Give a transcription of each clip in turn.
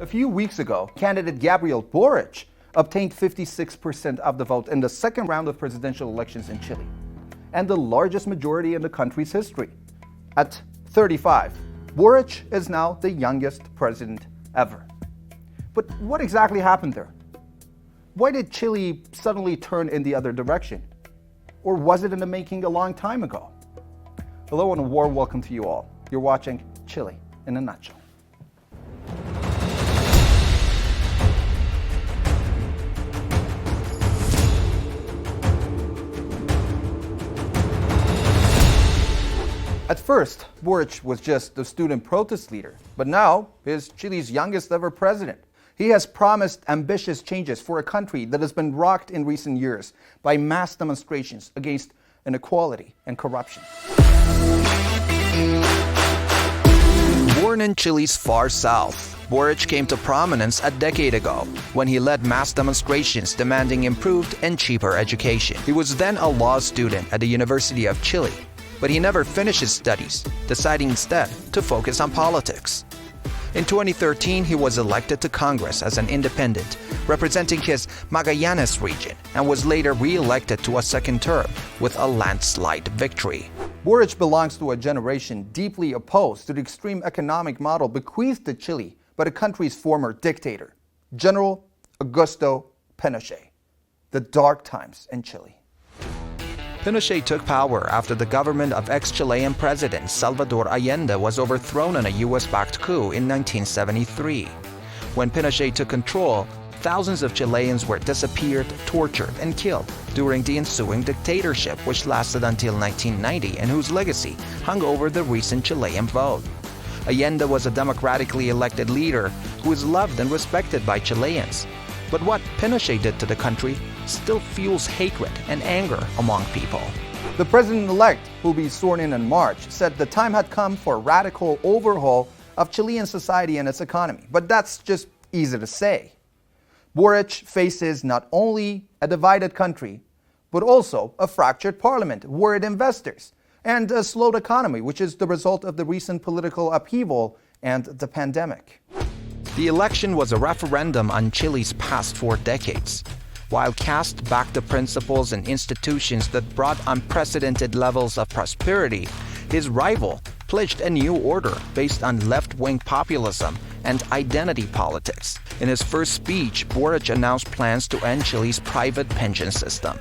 A few weeks ago, candidate Gabriel Boric obtained 56% of the vote in the second round of presidential elections in Chile, and the largest majority in the country's history. At 35, Boric is now the youngest president ever. But what exactly happened there? Why did Chile suddenly turn in the other direction? Or was it in the making a long time ago? Hello and a warm welcome to you all. You're watching Chile in a nutshell. At first, Boric was just the student protest leader, but now he's Chile's youngest ever president. He has promised ambitious changes for a country that has been rocked in recent years by mass demonstrations against inequality and corruption. Born in Chile's far south, Boric came to prominence a decade ago when he led mass demonstrations demanding improved and cheaper education. He was then a law student at the University of Chile, but he never finished his studies, deciding instead to focus on politics. In 2013, he was elected to Congress as an independent, representing his Magallanes region, and was later re-elected to a second term with a landslide victory. Boric belongs to a generation deeply opposed to the extreme economic model bequeathed to Chile by the country's former dictator, General Augusto Pinochet. The dark times in Chile. Pinochet took power after the government of ex-Chilean President Salvador Allende was overthrown in a US-backed coup in 1973. When Pinochet took control, thousands of Chileans were disappeared, tortured, and killed during the ensuing dictatorship, which lasted until 1990 and whose legacy hung over the recent Chilean vote. Allende was a democratically elected leader who is loved and respected by Chileans. But what Pinochet did to the country still fuels hatred and anger among people. The president-elect, who will be sworn in March, said the time had come for a radical overhaul of Chilean society and its economy. But that's just easy to say. Boric faces not only a divided country, but also a fractured parliament, worried investors, and a slowed economy, which is the result of the recent political upheaval and the pandemic. The election was a referendum on Chile's past 4 decades. While Kast backed the principles and institutions that brought unprecedented levels of prosperity, his rival pledged a new order based on left-wing populism and identity politics. In his first speech, Boric announced plans to end Chile's private pension system.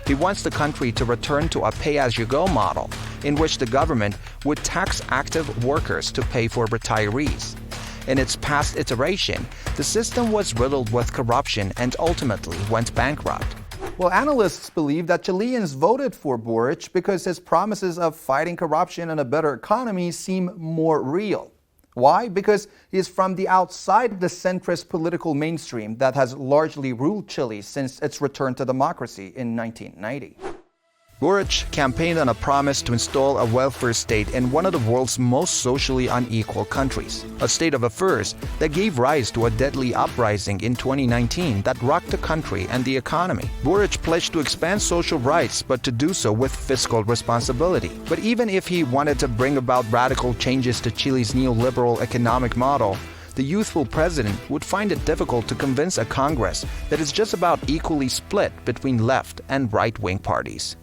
He wants the country to return to a pay-as-you-go model, in which the government would tax active workers to pay for retirees. In its past iteration, the system was riddled with corruption and ultimately went bankrupt. Well, analysts believe that Chileans voted for Boric because his promises of fighting corruption and a better economy seem more real. Why? Because he is from the outside the centrist political mainstream that has largely ruled Chile since its return to democracy in 1990. Boric campaigned on a promise to install a welfare state in one of the world's most socially unequal countries, a state of affairs that gave rise to a deadly uprising in 2019 that rocked the country and the economy. Boric pledged to expand social rights, but to do so with fiscal responsibility. But even if he wanted to bring about radical changes to Chile's neoliberal economic model, the youthful president would find it difficult to convince a Congress that is just about equally split between left and right-wing parties.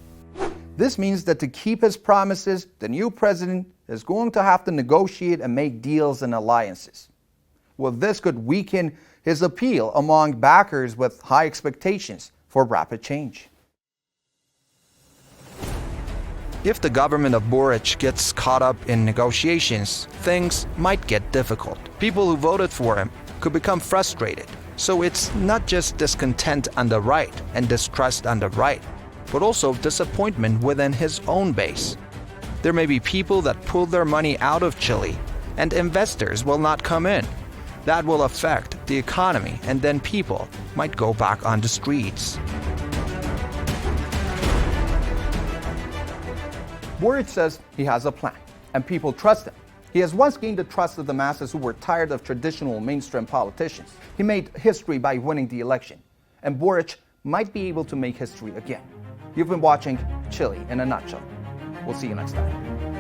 This means that to keep his promises, the new president is going to have to negotiate and make deals and alliances. Well, this could weaken his appeal among backers with high expectations for rapid change. If the government of Boric gets caught up in negotiations, things might get difficult. People who voted for him could become frustrated. So it's not just discontent on the right and distrust on the right, but also disappointment within his own base. There may be people that pull their money out of Chile, and investors will not come in. That will affect the economy, and then people might go back on the streets. Boric says he has a plan, and people trust him. He has once gained the trust of the masses who were tired of traditional mainstream politicians. He made history by winning the election, and Boric might be able to make history again. You've been watching Chile in a nutshell. We'll see you next time.